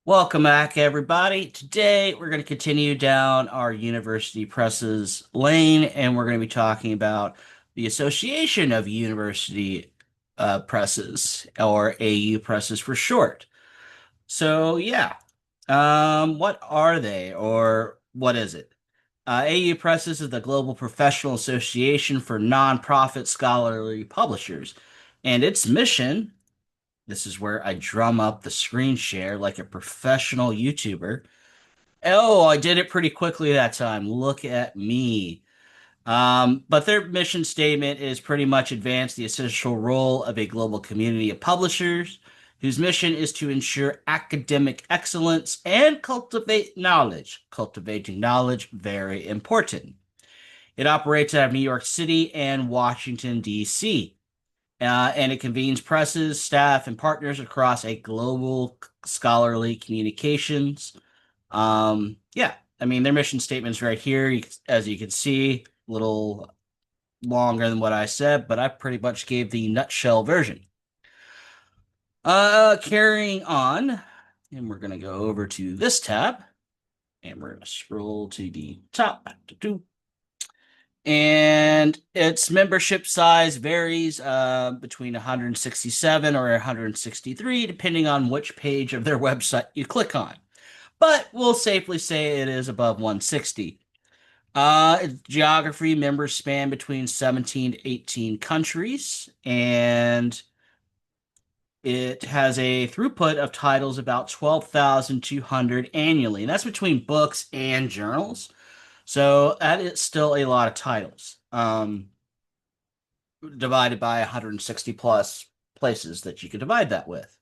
Welcome back, everybody. Today, we're going to continue down our university presses lane, and we're going to be talking about the Association of University Presses, or AUPresses for short. So, yeah, what are they, or what is it? AUPresses is the global professional association for nonprofit scholarly publishers, and its mission. This is where I drum up the screen share like a professional YouTuber. Oh, I did it pretty quickly that time. Look at me. But their mission statement is pretty much advance the essential role of a global community of publishers whose mission is to ensure academic excellence and cultivate knowledge. Cultivating knowledge, very important. It operates out of New York City and Washington, D.C. And it convenes presses, staff, and partners across a global scholarly communications. Yeah, I mean, their mission statement's right here. As you can see, a little longer than what I said, but I pretty much gave the nutshell version. Carrying on, and we're gonna go over to this tab, and we're gonna scroll to the top. And its membership size varies between 167 or 163, depending on which page of their website you click on. But we'll safely say it is above 160. Its geography members span between 17 to 18 countries, and it has a throughput of titles about 12,200 annually, and that's between books and journals. So that is still a lot of titles. Divided by 160 plus places that you could divide that with.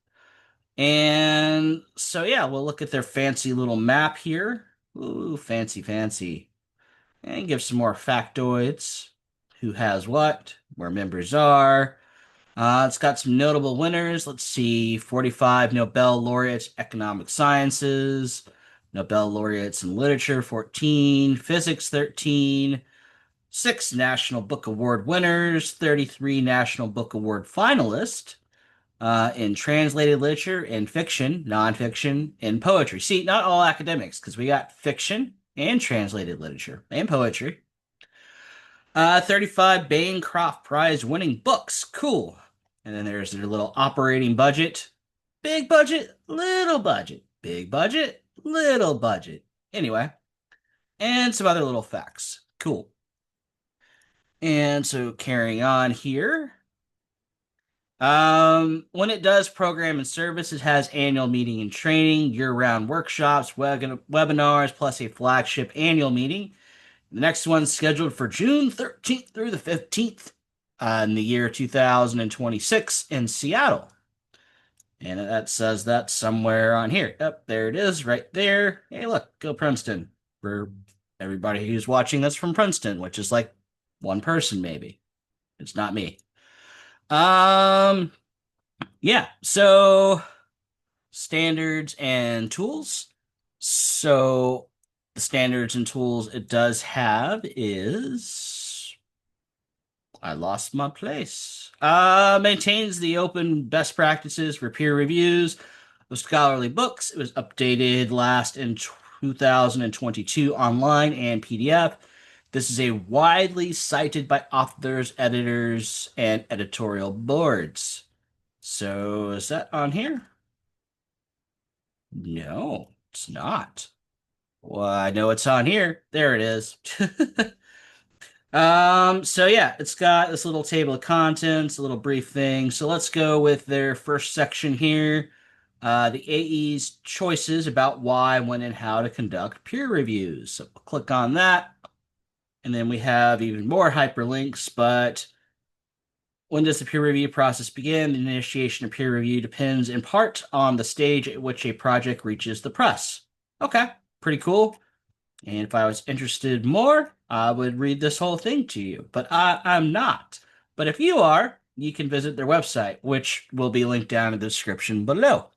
And so, yeah, we'll look at their fancy little map here. Ooh, fancy, fancy. And give some more factoids. Who has what, where members are. It's got some notable winners. Let's see, 45 Nobel laureates, economic sciences, Nobel laureates in literature, 14, physics, 13, six National Book Award winners, 33 National Book Award finalists in translated literature, in fiction, nonfiction, and poetry. See, not all academics, because we got fiction and translated literature and poetry. 35 Bancroft Prize winning books. Cool. And then there's their little operating budget. Big budget, little budget. Big budget, little budget. Anyway, and some other little facts. Cool. And so carrying on here. When it does program and service, it has annual meeting and training, year-round workshops, webinars, plus a flagship annual meeting. The next one's scheduled for June 13th through the 15th in the year 2026 in Seattle. And that says that somewhere on here. Yep, there it is, right there. Hey, look, go Princeton. For everybody who's watching that's from Princeton, which is like one person maybe. It's not me. Um, yeah, so standards and tools. So the standards and tools it does have is I lost my place. Maintains the open best practices for peer reviews of scholarly books. It was updated last in 2022 online and PDF. This is a widely cited by authors, editors, and editorial boards. So is that on here? No, it's not. Well, I know it's on here. There it is. So yeah, it's got this little table of contents, a little brief thing. So let's go with their first section here. The AE's choices about why, when, and how to conduct peer reviews. So click on that. And then we have even more hyperlinks, but when does the peer review process begin? The initiation of peer review depends in part on the stage at which a project reaches the press. Okay, pretty cool. And if I was interested more, I would read this whole thing to you, but I'm not. But if you are, you can visit their website, which will be linked down in the description below.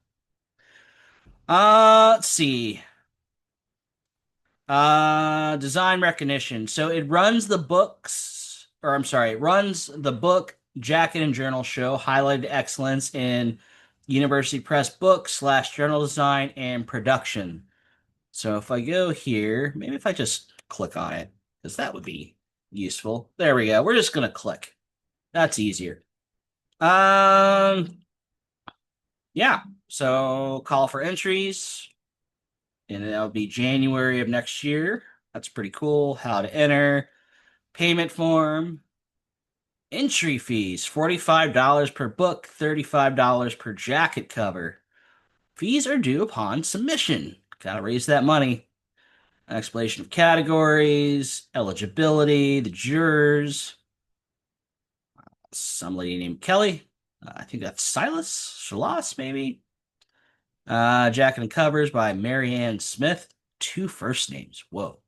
Let's see. Design recognition. So it runs the books, or I'm sorry, it runs the book, jacket, and journal show, highlighted excellence in University Press book slash journal design and production. So if I go here, maybe if I just click on it, because that would be useful. There we go. We're just gonna click. That's easier. Um, yeah. So call for entries, and that'll be January of next year. That's pretty cool. How to enter, payment form, entry fees, $45 per book, $35 per jacket cover. Fees are due upon submission. Gotta raise that money. An explanation of categories, eligibility, the jurors. Some lady named Kelly. I think that's Silas, Shalas, maybe. Jacket and covers by Marianne Smith. Two first names. Whoa.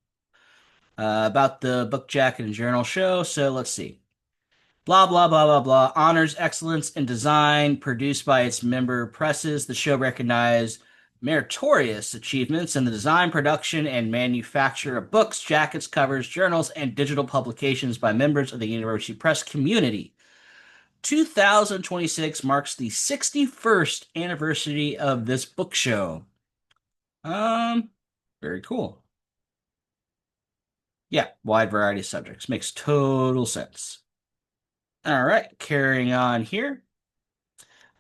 About the book jacket and journal show. So let's see. Blah, blah, blah, blah, blah. Honors excellence in design produced by its member presses. The show recognized meritorious achievements in the design, production, and manufacture of books, jackets, covers, journals, and digital publications by members of the University Press community. 2026 marks the 61st anniversary of this book show. Um, Very cool. Yeah, wide variety of subjects. Makes total sense. All right, carrying on here.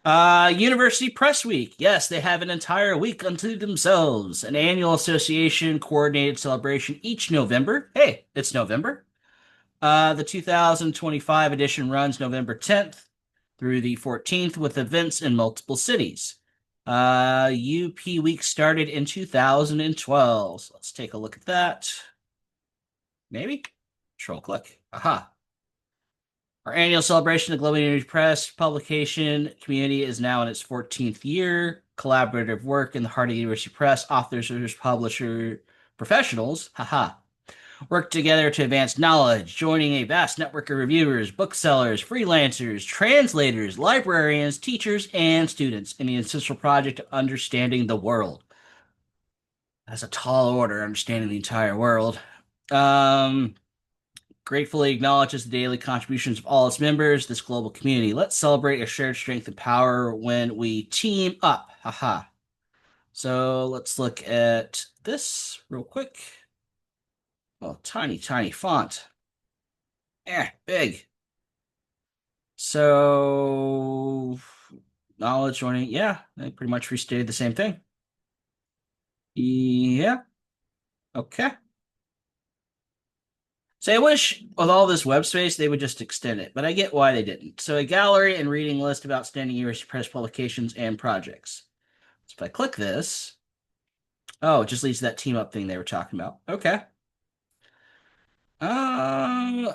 University Press Week. Yes, they have an entire week unto themselves. An annual association coordinated celebration each November. Hey, it's November. The 2025 edition runs November 10th through the 14th with events in multiple cities. UP Week started in 2012. So let's take a look at that. Maybe? Control click. Aha. Our annual celebration of the Global University Press publication community is now in its 14th year. Collaborative work in the heart of the University Press, authors, publisher, professionals, haha, work together to advance knowledge, joining a vast network of reviewers, booksellers, freelancers, translators, librarians, teachers, and students in the essential project of understanding the world. That's a tall order, understanding the entire world. Um, Gratefully acknowledges the daily contributions of all its members, this global community. Let's celebrate a shared strength and power when we team up. Haha. So let's look at this real quick. Oh, tiny, tiny font. Big. So knowledge joining, yeah, they pretty much restated the same thing. Yeah, okay. So I wish with all this web space they would just extend it, but I get why they didn't. So a gallery and reading list of outstanding University Press publications and projects. So if I click this, oh, it just leads to that team up thing they were talking about. Okay.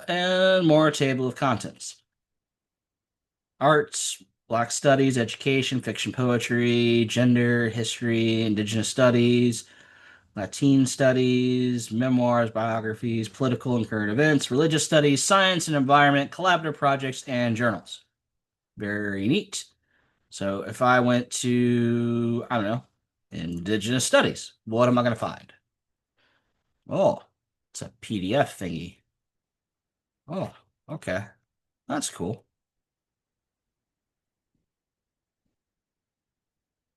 And more table of contents. Arts, Black studies, education, fiction, poetry, gender, history, indigenous studies, Latin studies, memoirs, biographies, political and current events, religious studies, science and environment, collaborative projects, and journals. Very neat. So if I went to, I don't know, indigenous studies, what am I going to find? Oh, it's a PDF thingy. Oh, okay. That's cool.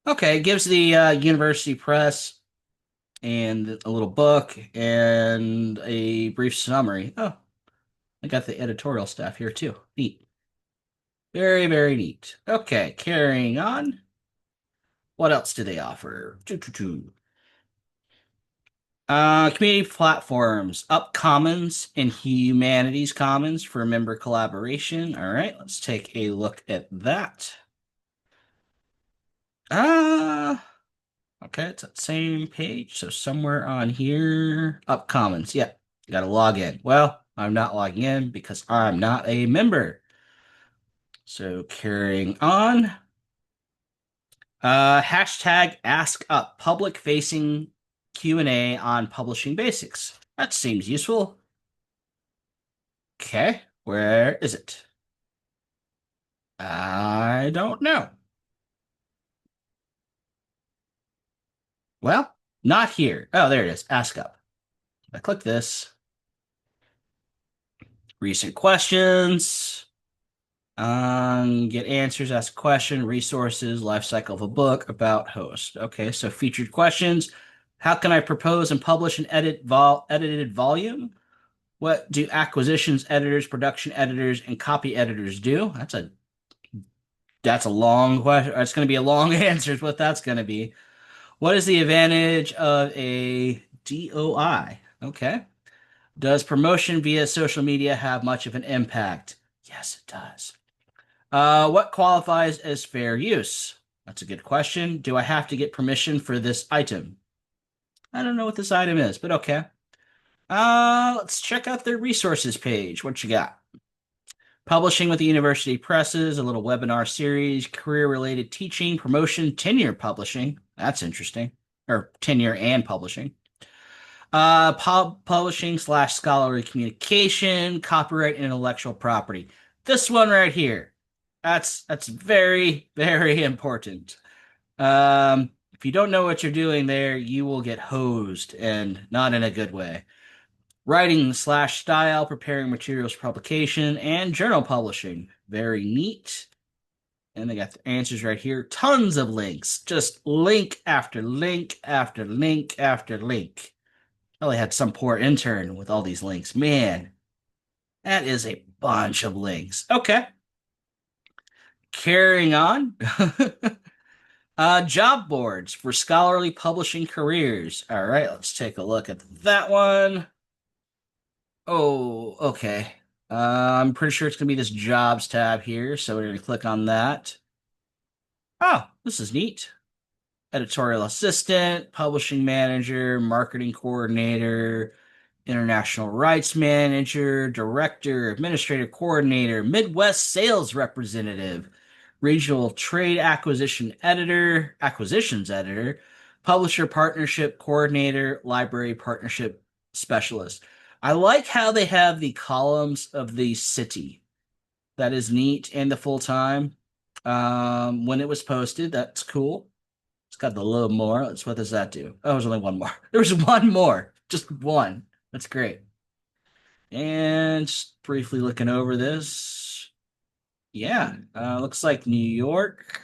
Okay, it gives the University Press and a little book and a brief summary. Oh, I got the editorial staff here too. Neat. Very, very neat. Okay, carrying on. What else do they offer? Community platforms, Up Commons and Humanities Commons for member collaboration. All right, let's take a look at that. Uh, okay, it's that same page. So somewhere on here, Up Commons. Yeah, you gotta log in. Well, I'm not logging in because I'm not a member. So carrying on. Hashtag Ask Up, public facing Q&A on publishing basics. That seems useful. Okay, where is it? I don't know. Well, not here. Oh, there it is. Ask Up. If I click this, recent questions. Get answers, ask a question, resources, life cycle of a book, about host. Okay, so featured questions. How can I propose and publish an edited volume? What do acquisitions editors, production editors, and copy editors do? That's a long question. It's going to be a long answer is what that's going to be. What is the advantage of a DOI? Okay. Does promotion via social media have much of an impact? Yes, it does. What qualifies as fair use? That's a good question. Do I have to get permission for this item? I don't know what this item is, but okay. Let's check out their resources page. What you got? Publishing with the university presses, a little webinar series, career-related teaching, promotion, tenure publishing. That's interesting. Or tenure and publishing. Publishing slash scholarly communication, copyright and intellectual property. This one right here. That's very, very important. If you don't know what you're doing there, you will get hosed and not in a good way. Writing slash style, preparing materials for publication, and journal publishing. Very neat. And they got the answers right here. Tons of links. Just link after link after link after link. Probably had some poor intern with all these links. Man, that is a bunch of links. Okay. Carrying on. Job boards for scholarly publishing careers. All right, let's take a look at that one. Oh, okay. I'm pretty sure it's going to be this jobs tab here, so we're going to click on that. Oh, this is neat. Editorial assistant, publishing manager, marketing coordinator, international rights manager, director, administrative coordinator, Midwest sales representative, regional trade acquisitions editor, publisher partnership coordinator, library partnership specialist. I like how they have the columns of the city. That is neat, and the full time. When it was posted, that's cool. It's got the little more. What does that do? Oh, there's only one more. There's one more. Just one. That's great. And just briefly looking over this. Yeah, looks like New York,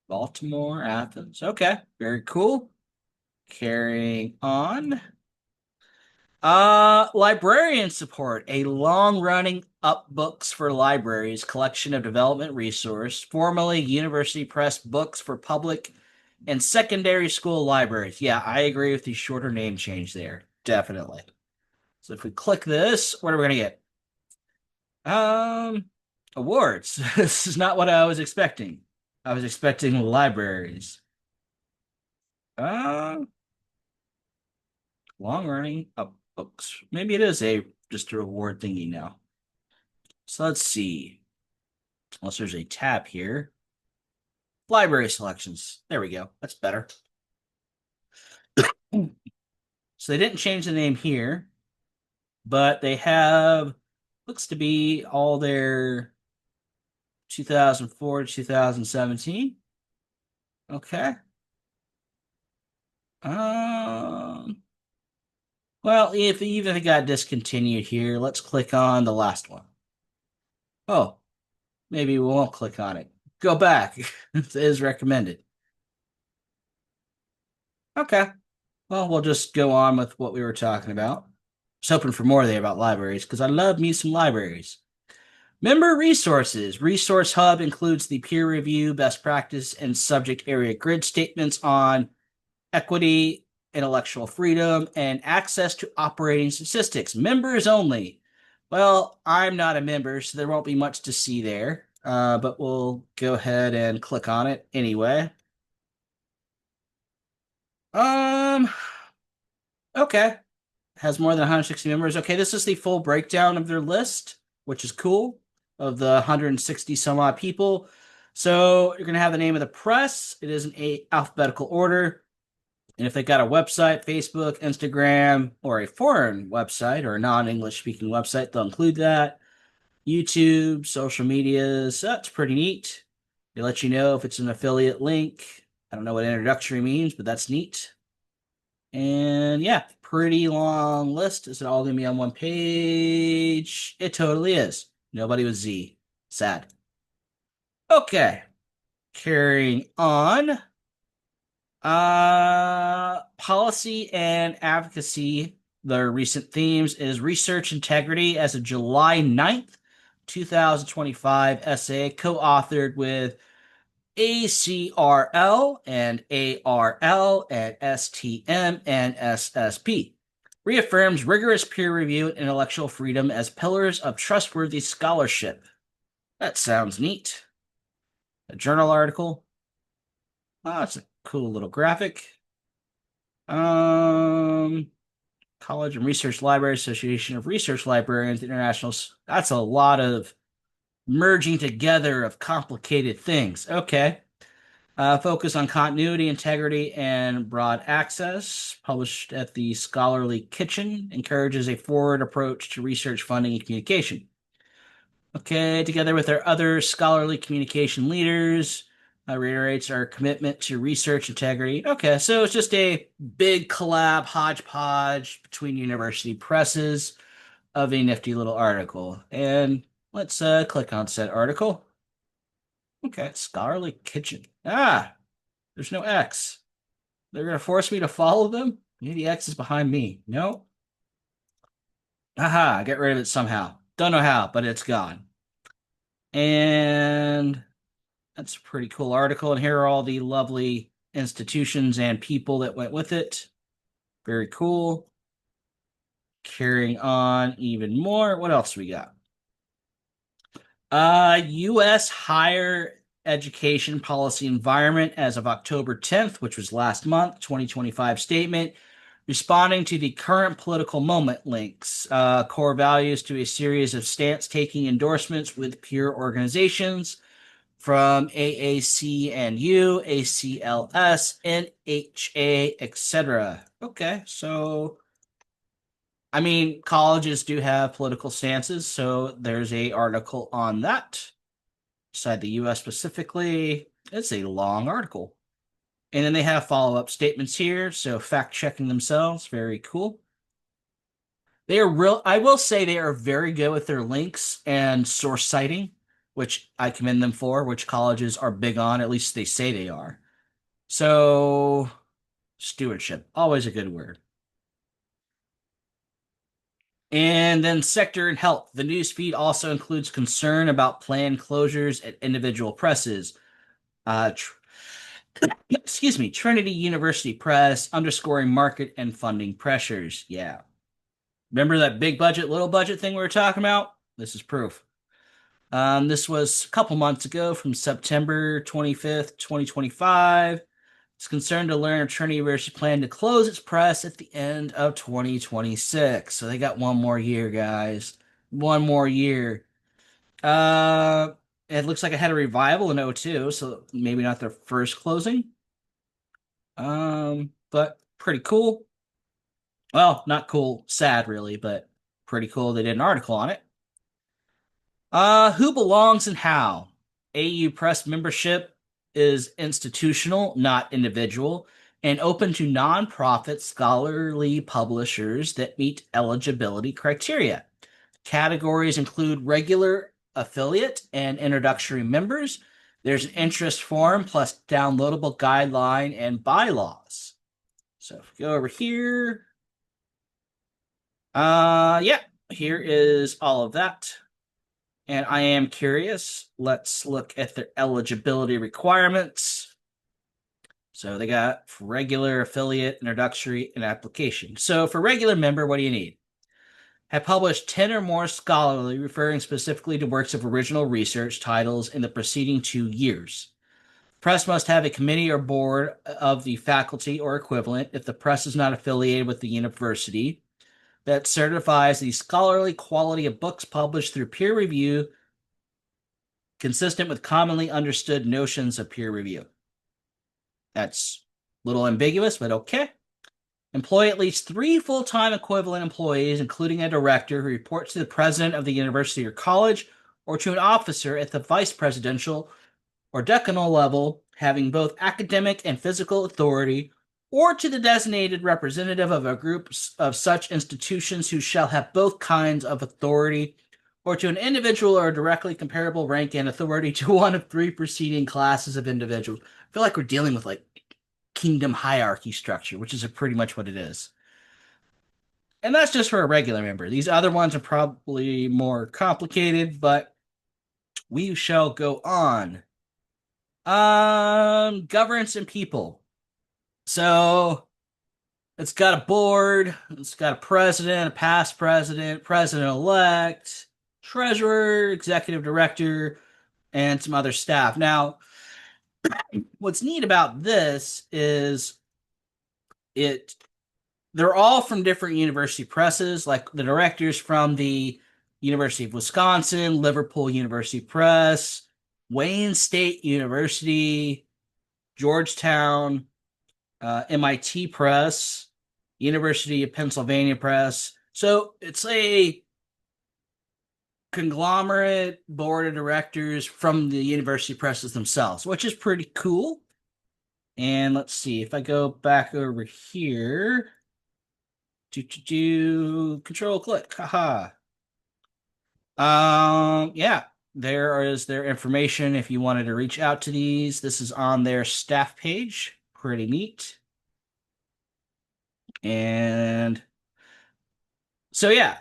Baltimore, Athens. Okay, very cool. Carrying on. Librarian support, a long-running up books for libraries collection of development resource, formerly University Press books for public and secondary school libraries. Yeah, I agree with the shorter name change there. Definitely. So if we click this, what are we gonna get? Um, Awards. This is not what I was expecting. I was expecting libraries. Uh, Long running up books. Maybe it is a just a reward thingy now. So let's see. Unless there's a tab here. Library selections. There we go. That's better. So they didn't change the name here, but they have looks to be all their 2004 to 2017. Okay. Um, well, if even if it got discontinued here, let's click on the last one. Oh, maybe we won't click on it. Go back. It is recommended. Okay. Well, we'll just go on with what we were talking about. I was hoping for more there about libraries because I love me some libraries. Member resources. Resource Hub includes the peer review, best practice, and subject area grid statements on equity, intellectual freedom, and access to operating statistics. Members only. Well, I'm not a member, so there won't be much to see there, but we'll go ahead and click on it anyway. Um, okay. Has more than 160 members. Okay, this is the full breakdown of their list, which is cool, of the 160 some odd people. So you're going to have the name of the press. It is in alphabetical order. And if they got a website, Facebook, Instagram, or a foreign website or a non-English speaking website, they'll include that. YouTube, social medias, that's pretty neat. They let you know if it's an affiliate link. I don't know what introductory means, but that's neat. And yeah, pretty long list. Is it all going to be on one page? It totally is. Nobody with Z. Sad. Okay, carrying on. Policy and advocacy. The recent themes is research integrity as of July 9th, 2025 essay co-authored with ACRL and ARL and STM and SSP. Reaffirms rigorous peer review and intellectual freedom as pillars of trustworthy scholarship. That sounds neat. A journal article. Oh, it's a cool little graphic. Um, College and Research Library Association of Research Librarians International. That's a lot of merging together of complicated things. Okay. Focus on continuity, integrity, and broad access. Published at the Scholarly Kitchen. Encourages a forward approach to research funding and communication. Okay, together with our other scholarly communication leaders, reiterates our commitment to research integrity. Okay, so it's just a big collab hodgepodge between university presses of a nifty little article. And let's click on said article. Okay, Scholarly Kitchen. Ah, there's no X. They're going to force me to follow them? Maybe X is behind me. No? Aha, get rid of it somehow. Don't know how, but it's gone. And that's a pretty cool article. And here are all the lovely institutions and people that went with it. Very cool. Carrying on even more. What else we got? U.S. higher education policy environment as of October 10th, which was last month, 2025 statement, responding to the current political moment links core values to a series of stance-taking endorsements with peer organizations from AAC and U, ACLS, NHA, etc. Okay, so I mean, colleges do have political stances, so there's a article on that. Beside the U.S. specifically, it's a long article. And then they have follow-up statements here, so fact-checking themselves, very cool. They are real. I will say they are very good with their links and source citing, which I commend them for, which colleges are big on, at least they say they are. So, stewardship, always a good word. And then sector and health. The news feed also includes concern about planned closures at individual presses. Excuse me, Trinity University Press, underscoring market and funding pressures. Yeah. Remember that big budget, little budget thing we were talking about? This is proof. This was a couple months ago from September 25th, 2025. It's concerned to learn if Trinity University planned to close its press at the end of 2026. So they got one more year, guys. One more year. Uh, it looks like it had a revival in '02, so maybe not their first closing. But pretty cool. Well, not cool, sad really, but pretty cool. They did an article on it. Who belongs and how? AU Press membership is institutional, not individual, and open to nonprofit scholarly publishers that meet eligibility criteria. Categories include regular, affiliate, and introductory members. There's an interest form plus downloadable guideline and bylaws. So if we go over here, yeah, here is all of that. And I am curious. Let's look at their eligibility requirements. So they got regular, affiliate, introductory, and application. So for regular member, what do you need? Have published 10 or more scholarly, referring specifically to works of original research titles in the preceding 2 years. Press must have a committee or board of the faculty or equivalent if the press is not affiliated with the university that certifies the scholarly quality of books published through peer review consistent with commonly understood notions of peer review. That's a little ambiguous, but okay. Employ at least 3 full-time equivalent employees, including a director who reports to the president of the university or college, or to an officer at the vice presidential or decanal level, having both academic and physical authority, or to the designated representative of a group of such institutions who shall have both kinds of authority or to an individual or directly comparable rank and authority to one of three preceding classes of individuals. I feel like we're dealing with like kingdom hierarchy structure, which is pretty much what it is. And that's just for a regular member. These other ones are probably more complicated, but we shall go on. Governance and people. So it's got a board, it's got a president, a past president, president-elect, treasurer, executive director, and some other staff. Now, what's neat about this is it they're all from different university presses, like the directors from the University of Wisconsin, Liverpool University Press, Wayne State University, Georgetown, MIT Press, University of Pennsylvania Press. So it's a conglomerate board of directors from the university presses themselves, which is pretty cool. And let's see if I go back over here. Control click. Haha. Yeah, there is their information if you wanted to reach out to these. This is on their staff page. Pretty neat. And so yeah,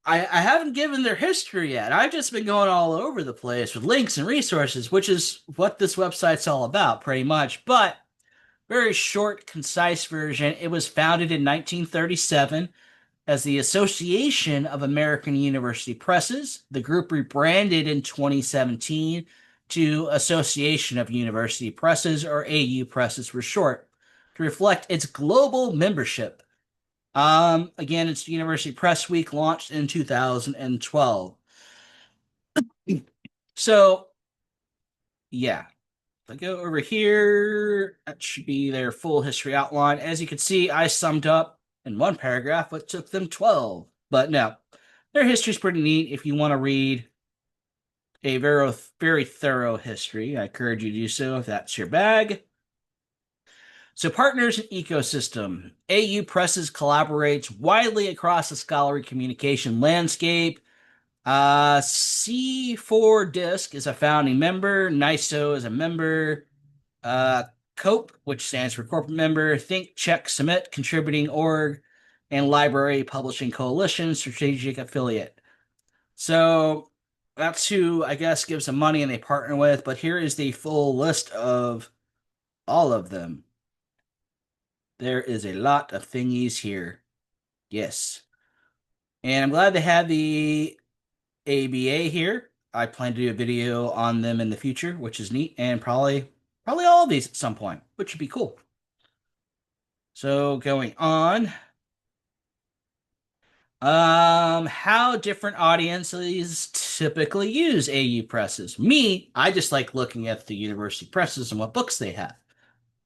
I haven't given their history yet. I've just been going all over the place with links and resources, which is what this website's all about, pretty much. But very short, concise version. It was founded in 1937 as the Association of American University Presses. The group rebranded in 2017 to Association of University Presses, or AUPresses for short, to reflect its global membership. Again, it's University Press Week, launched in 2012. So, yeah, if I go over here, that should be their full history outline. As you can see, I summed up in one paragraph what took them 12. But no, their history is pretty neat. If you want to read a very, very thorough history, I encourage you to do so if that's your bag. So, partners and ecosystem. AUPresses collaborates widely across the scholarly communication landscape. C4Disc is a founding member. NISO is a member. Uh, COPE, which stands for corporate member. Think, Check, Submit, contributing org, and Library Publishing Coalition, strategic affiliate. So that's who I guess gives them money and they partner with. But here is the full list of all of them. There is a lot of thingies here. Yes. And I'm glad they had the ABA here. I plan to do a video on them in the future, which is neat, and probably all of these at some point, which would be cool. So going on, how different audiences typically use AUPresses. Me, I just like looking at the university presses and what books they have.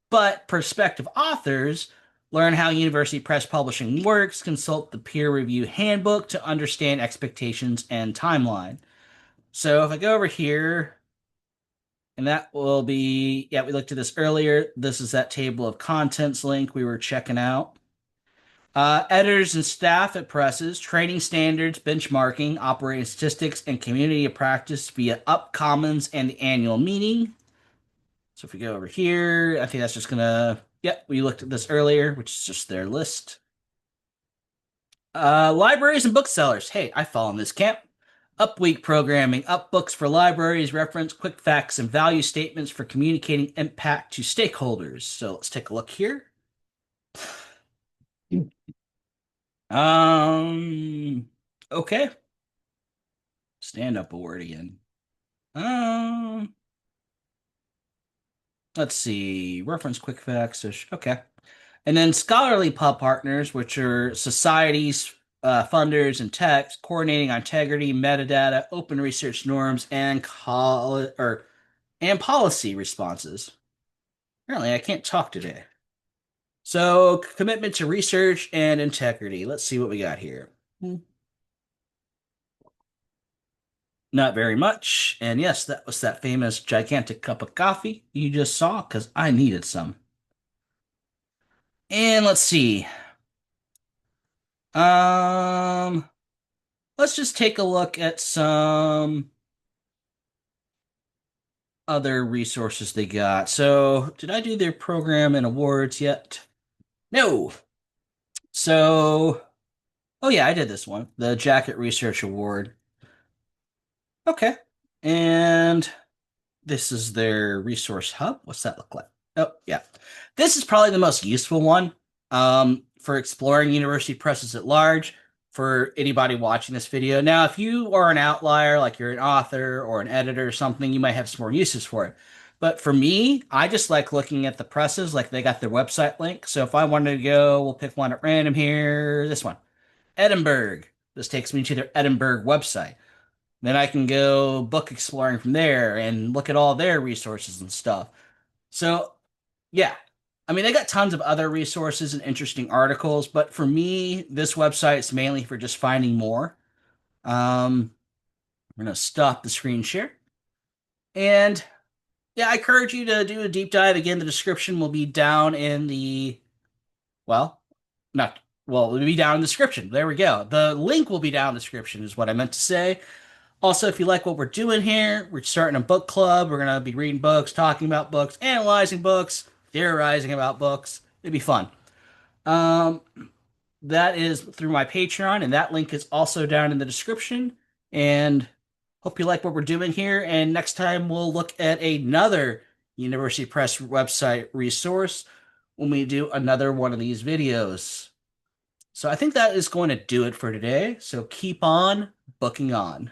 But prospective authors learn how university press publishing works, consult the peer review handbook to understand expectations and timeline. So if I go over here, and that will be, yeah, we looked at this earlier. This is that table of contents link we were checking out. Editors and staff at presses, training standards, benchmarking, operating statistics, and community of practice via UP Commons and the annual meeting. So if we go over here, I think that's just gonna, yep, we looked at this earlier, which is just their list. Libraries and booksellers. Hey, I fall in this camp. Up week programming, up books for libraries, reference, quick facts, and value statements for communicating impact to stakeholders. So let's take a look here. Um, okay. Stand up award again. Um, let's see. Reference, quick facts. Okay. And then scholarly pub partners, which are societies, funders, and techs, coordinating on integrity, metadata, open research norms, and and policy responses. Apparently, I can't talk today. So, commitment to research and integrity. Let's see what we got here. Not very much. And yes, that was that famous gigantic cup of coffee you just saw because I needed some. And let's see. Um, let's just take a look at some other resources they got. So, did I do their program and awards yet? No. So, oh yeah, I did this one, the Jacket Research Award. Okay. And this is their resource hub. What's that look like? Oh, yeah. This is probably the most useful one for exploring university presses at large for anybody watching this video. Now, if you are an outlier, like you're an author or an editor or something, you might have some more uses for it. But for me, I just like looking at the presses, like they got their website link. So if I wanted to go, we'll pick one at random here. This one, Edinburgh. This takes me to their Edinburgh website. Then I can go book exploring from there and look at all their resources and stuff. So, yeah. I mean, they got tons of other resources and interesting articles, but for me, this website's mainly for just finding more. I'm going to stop the screen share. And yeah, I encourage you to do a deep dive. Again, the description will be down in the, well, not, well, it'll be down in the description. There we go. The link will be down in the description, is what I meant to say. Also, if you like what we're doing here, we're starting a book club. We're going to be reading books, talking about books, analyzing books, theorizing about books. It'd be fun. Um, that is through my Patreon, and that link is also down in the description. And hope you like what we're doing here. And next time we'll look at another University Press website resource when we do another one of these videos. So I think that is going to do it for today. So keep on booking on.